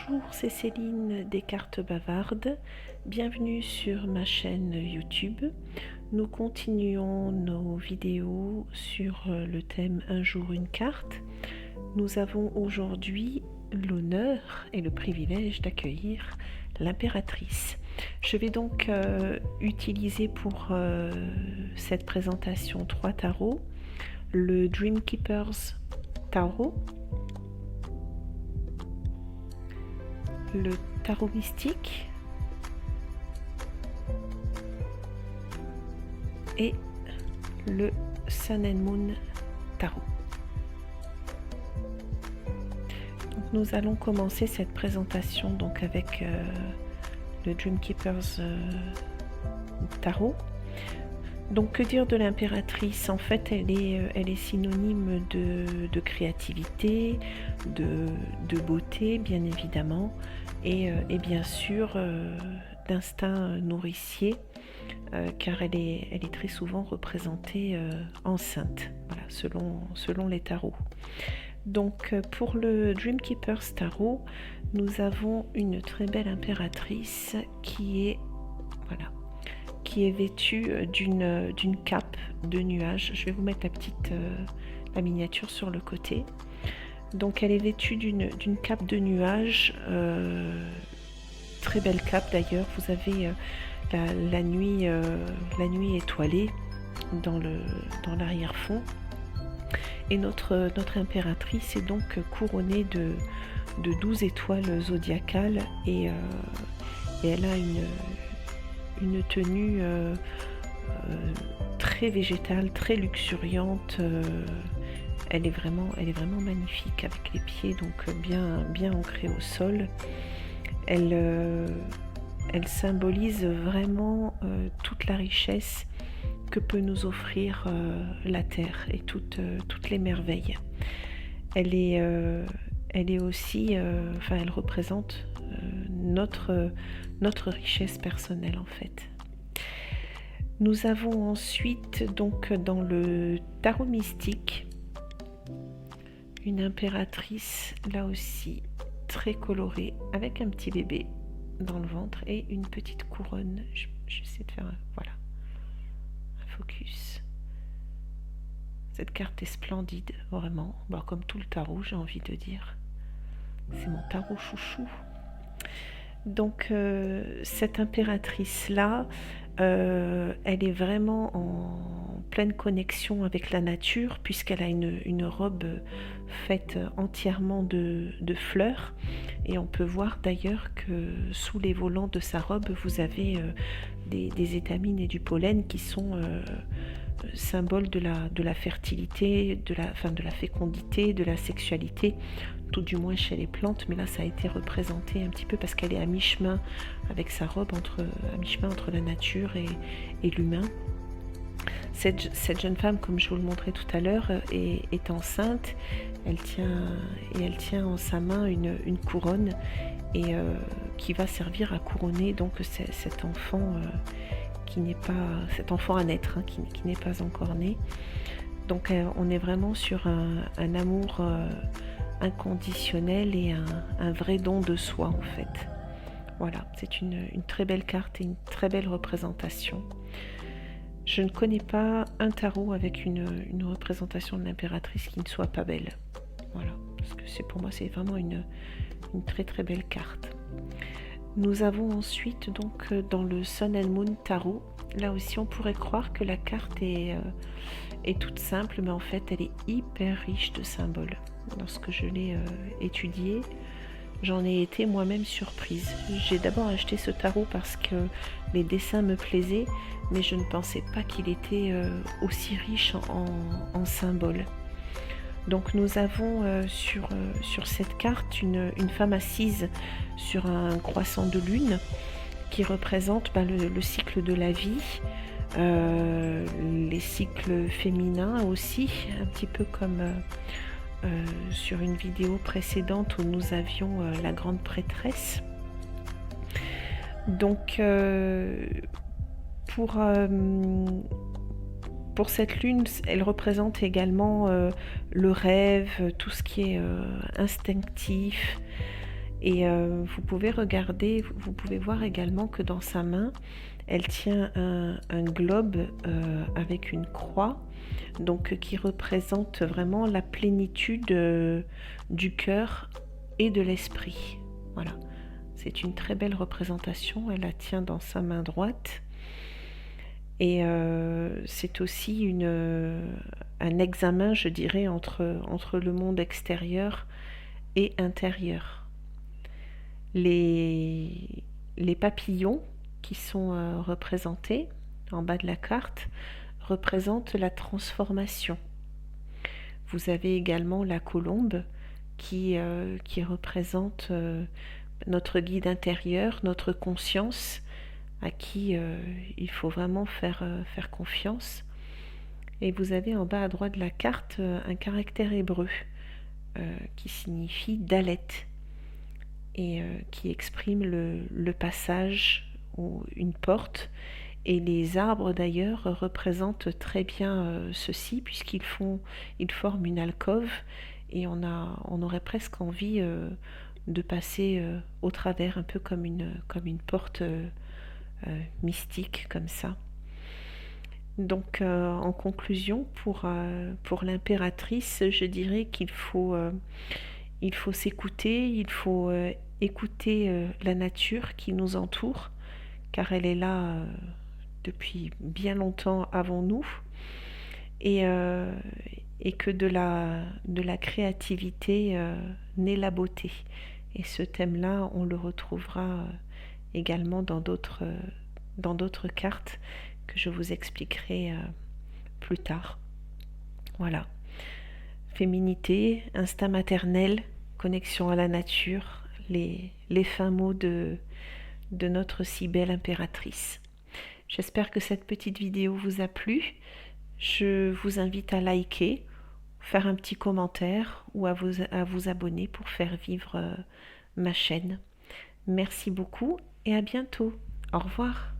Bonjour, c'est Céline des Cartes Bavardes. Bienvenue sur ma chaîne YouTube. Nous continuons nos vidéos sur le thème Un jour une carte. Nous avons aujourd'hui l'honneur et le privilège d'accueillir l'impératrice. Je vais donc utiliser pour cette présentation 3 tarots. Le Dream Keepers Tarot, le tarot mystique et le Sun and Moon Tarot. Donc nous allons commencer cette présentation donc avec le Dream Keepers Tarot. Donc que dire de l'impératrice? En fait, elle est synonyme de créativité, de beauté, bien évidemment, et bien sûr d'instinct nourricier, car elle est très souvent représentée enceinte, voilà, selon les tarots. Donc pour le Dream Keepers Tarot, nous avons une très belle impératrice qui est vêtue d'une cape de nuages. Je vais vous mettre la miniature sur le côté. Donc elle est vêtue d'une cape de nuages, très belle cape d'ailleurs. Vous avez la nuit étoilée dans l'arrière-fond. Et notre impératrice est donc couronnée de 12 étoiles zodiacales et elle a une tenue très végétale, très luxuriante. Elle est vraiment magnifique, avec les pieds donc bien ancrés au sol. Elle symbolise vraiment toute la richesse que peut nous offrir la terre et toutes les merveilles. Elle est aussi, elle représente notre richesse personnelle en fait. Nous avons ensuite donc dans le tarot mystique une impératrice, là aussi très colorée, avec un petit bébé dans le ventre et une petite couronne. J'essaie de faire un focus. Cette carte est splendide, vraiment. Bon, comme tout le tarot, j'ai envie de dire. C'est mon tarot chouchou. Donc cette impératrice-là, elle est vraiment en pleine connexion avec la nature, puisqu'elle a une robe faite entièrement de fleurs. Et on peut voir d'ailleurs que sous les volants de sa robe, vous avez des étamines et du pollen qui sont symbole de la fertilité, de la fécondité, de la sexualité, tout du moins chez les plantes. Mais là ça a été représenté un petit peu parce qu'elle est à mi-chemin avec sa robe, à mi-chemin entre la nature et l'humain. Cette jeune femme, comme je vous le montrais tout à l'heure, est enceinte. Elle tient en sa main une couronne et qui va servir à couronner donc cet enfant cet enfant à naître, qui n'est pas encore né. Donc on est vraiment sur un amour inconditionnel et un vrai don de soi en fait. Voilà, c'est une très belle carte et une très belle représentation. Je ne connais pas un tarot avec une représentation de l'impératrice qui ne soit pas belle. Voilà, parce que pour moi c'est vraiment une très très belle carte. Nous avons ensuite donc dans le Sun and Moon Tarot, là aussi on pourrait croire que la carte est toute simple, mais en fait elle est hyper riche de symboles. Lorsque je l'ai étudiée, j'en ai été moi-même surprise. J'ai d'abord acheté ce tarot parce que les dessins me plaisaient, mais je ne pensais pas qu'il était aussi riche en symboles. Donc nous avons sur cette carte une femme assise sur un croissant de lune qui représente le cycle de la vie, les cycles féminins aussi, un petit peu comme sur une vidéo précédente où nous avions la grande prêtresse. Donc pour cette lune, elle représente également le rêve, tout ce qui est instinctif, Et vous pouvez regarder, vous pouvez voir également que dans sa main, elle tient un globe avec une croix, donc qui représente vraiment la plénitude du cœur et de l'esprit. Voilà, c'est une très belle représentation, elle la tient dans sa main droite. Et c'est aussi un examen, je dirais, entre le monde extérieur et intérieur. Les papillons qui sont représentés en bas de la carte représentent la transformation. Vous avez également la colombe qui représente notre guide intérieur, notre conscience, à qui il faut vraiment faire confiance. Et vous avez en bas à droite de la carte un caractère hébreu qui signifie Dalet et qui exprime le passage ou une porte. Et les arbres d'ailleurs représentent très bien ceci, puisqu'ils forment une alcôve et on aurait presque envie de passer au travers, un peu comme une porte mystique comme ça. Donc en conclusion, pour l'impératrice, je dirais qu'il faut s'écouter, il faut écouter la nature qui nous entoure, car elle est là depuis bien longtemps avant nous, et que de la créativité naît la beauté. Et ce thème-là, on le retrouvera également dans d'autres cartes que je vous expliquerai plus tard. Voilà. Féminité, instinct maternel, connexion à la nature, les fins mots de notre si belle impératrice. J'espère que cette petite vidéo vous a plu. Je vous invite à liker, faire un petit commentaire ou à vous abonner pour faire vivre ma chaîne. Merci beaucoup et à bientôt. Au revoir.